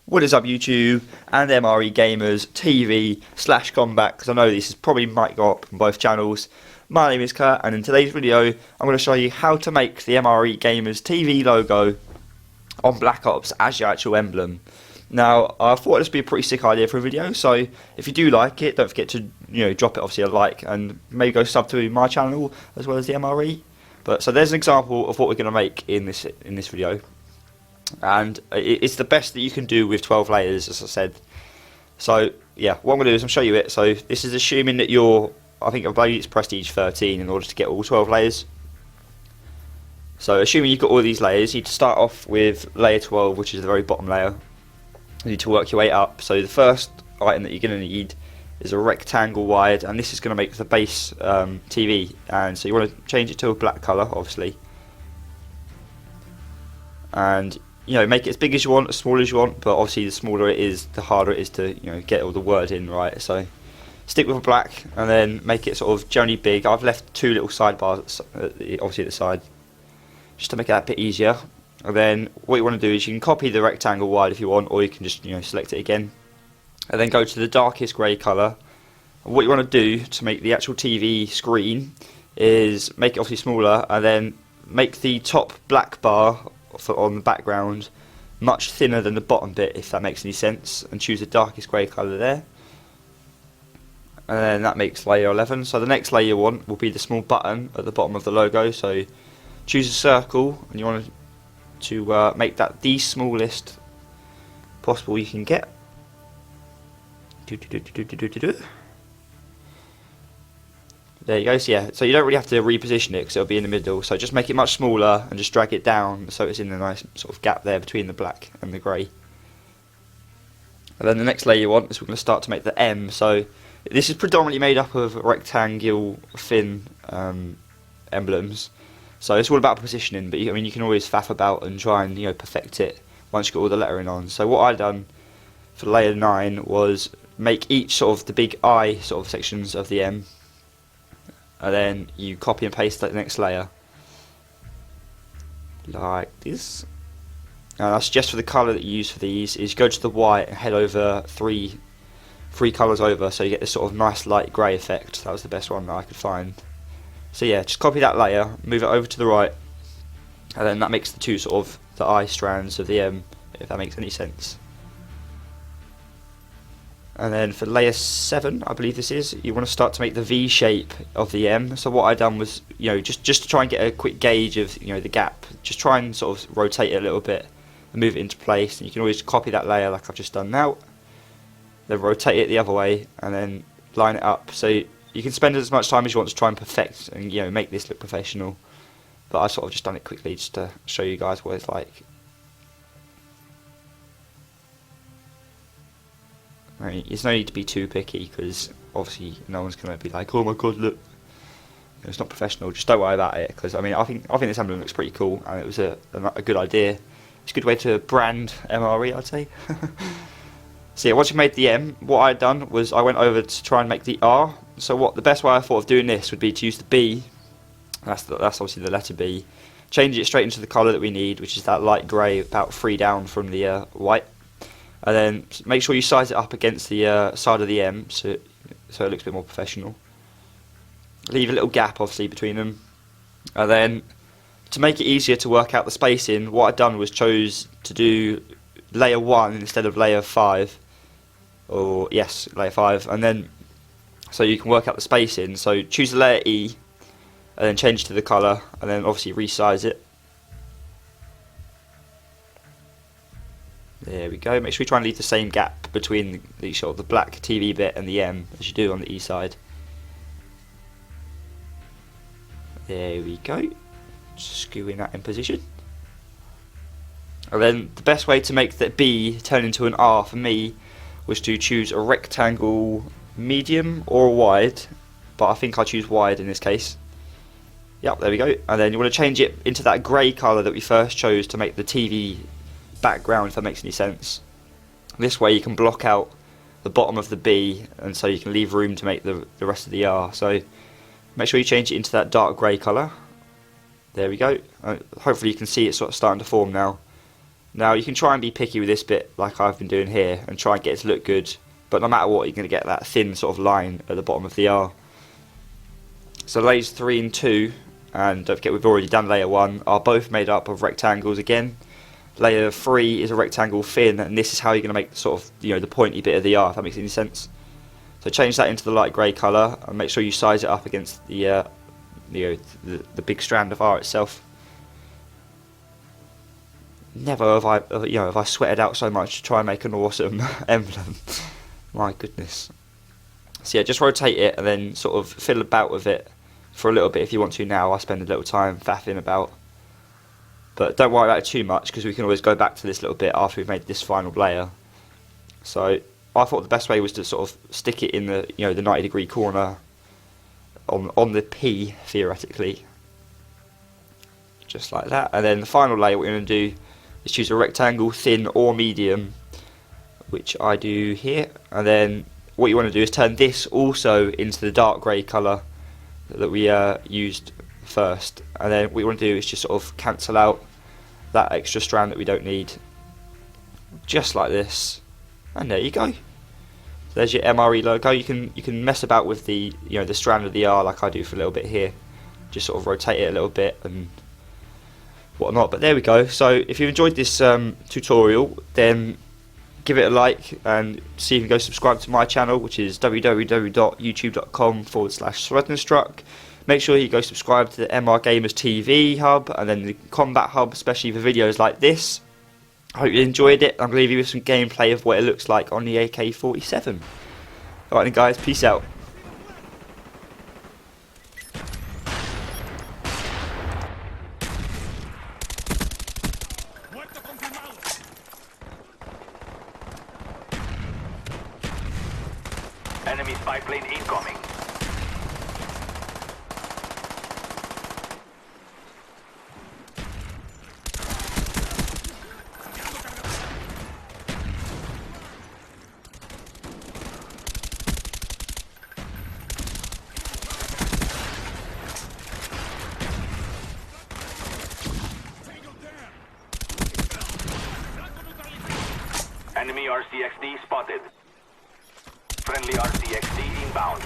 What is up YouTube and MreGamersTV/combat, because I know this is probably might go up on both channels. My name is Kurt, and in today's video I'm going to show you how to make the MreGamersTV logo on Black Ops as your actual emblem. Now I thought this would be a pretty sick idea for a video, so if you do like it, don't forget to drop it obviously a like, and maybe go sub to my channel as well as the MRE. But so there's an example of what we're going to make in this video. And it's the best that you can do with 12 layers, as I said. So yeah, what I'm going to do is I'm show you it. So this is assuming that I think it's Prestige 13 in order to get all 12 layers. So assuming you've got all these layers, you need to start off with layer 12, which is the very bottom layer. You need to work your way up. So the first item that you're going to need is a rectangle wide, and this is going to make the base TV. And so you want to change it to a black colour, obviously. And make it as big as you want, as small as you want, but obviously the smaller it is, the harder it is to get all the word in right. So stick with a black, and then make it sort of generally big. I've left two little sidebars, obviously at the side, just to make it a bit easier. And then what you want to do is you can copy the rectangle wide if you want, or you can just select it again, and then go to the darkest grey colour. And what you want to do to make the actual TV screen is make it obviously smaller, and then make the top black bar on the background much thinner than the bottom bit, if that makes any sense, and choose the darkest grey colour there. And then that makes layer 11. So the next layer you want will be the small button at the bottom of the logo. So choose a circle, and you want to make that the smallest possible you can get. There you go. So yeah, so you don't really have to reposition it because it'll be in the middle. So just make it much smaller and just drag it down so it's in a nice sort of gap there between the black and the grey. And then the next layer you want is we're going to start to make the M. So this is predominantly made up of rectangular thin emblems. So it's all about positioning, but you can always faff about and try and perfect it once you've got all the lettering on. So what I done for layer 9 was make each sort of the big I sort of sections of the M. And then you copy and paste that next layer like this. And I suggest for the colour that you use for these is go to the white and head over three colours over, so you get this sort of nice light grey effect. That was the best one that I could find. So yeah, just copy that layer, move it over to the right, and then that makes the two sort of the I strands of the M, if that makes any sense. And then for layer 7, I believe this is, you want to start to make the V shape of the M. So what I done was, just to try and get a quick gauge of the gap, just try and sort of rotate it a little bit and move it into place. And you can always copy that layer like I've just done now, then rotate it the other way, and then line it up. So you can spend as much time as you want to try and perfect and make this look professional. But I sort of just done it quickly just to show you guys what it's like. Right, there's no need to be too picky, because obviously no one's going to be like, oh my god, look, it's not professional. Just don't worry about it, because I think this emblem looks pretty cool, and it was a good idea. It's a good way to brand MRE, I'd say. So yeah, once you made the M, what I'd done was I went over to try and make the R. So the best way I thought of doing this would be to use the B. That's obviously the letter B. Change it straight into the colour that we need, which is that light grey, about 3 down from the white. And then make sure you size it up against the side of the M, so it looks a bit more professional. Leave a little gap obviously between them. And then to make it easier to work out the spacing, what I've done was chose to do layer 1 instead of layer 5. Or yes, layer 5. And then so you can work out the spacing. So choose the layer E, and then change to the colour, and then obviously resize it. There we go. Make sure you try and leave the same gap between the sort of the black TV bit and the M as you do on the E side. There we go. Just screwing that in position. And then the best way to make that B turn into an R for me was to choose a rectangle medium or a wide, but I think I choose wide in this case. Yep, there we go. And then you want to change it into that grey colour that we first chose to make the TV background, if that makes any sense. This way you can block out the bottom of the B, and so you can leave room to make the rest of the R. So make sure you change it into that dark grey colour. There we go. Hopefully you can see it sort of starting to form now. Now you can try and be picky with this bit like I've been doing here and try and get it to look good, but no matter what you're going to get that thin sort of line at the bottom of the R. So layers 3 and 2, and don't forget we've already done layer 1, are both made up of rectangles again. Layer 3 is a rectangle thin, and this is how you're going to make sort of, you know, the pointy bit of the R, if that makes any sense. So change that into the light grey colour and make sure you size it up against the the big strand of R itself. Never have I sweated out so much to try and make an awesome emblem. My goodness. So yeah, just rotate it and then sort of fiddle about with it for a little bit if you want to now. I spend a little time faffing about. But don't worry about it too much because we can always go back to this little bit after we've made this final layer. So I thought the best way was to sort of stick it in the the 90-degree corner on the P theoretically. Just like that. And then the final layer what we're going to do is choose a rectangle, thin or medium, which I do here. And then what you want to do is turn this also into the dark grey colour that we used first. And then what you want to do is just sort of cancel out that extra strand that we don't need. Just like this. And there you go. There's your MRE logo. You can mess about with the the strand of the R like I do for a little bit here. Just sort of rotate it a little bit and whatnot. But there we go. So if you've enjoyed this tutorial, then give it a like and see if you can go subscribe to my channel, which is www.youtube.com/Sweatenstruck. Make sure you go subscribe to the MreGamersTV hub and then the Combat hub, especially for videos like this. I hope you enjoyed it. I'm going to leave you with some gameplay of what it looks like on the AK-47. Alright then guys, peace out. Enemy spy plane incoming. Enemy RCXD spotted. Friendly RCXD inbound.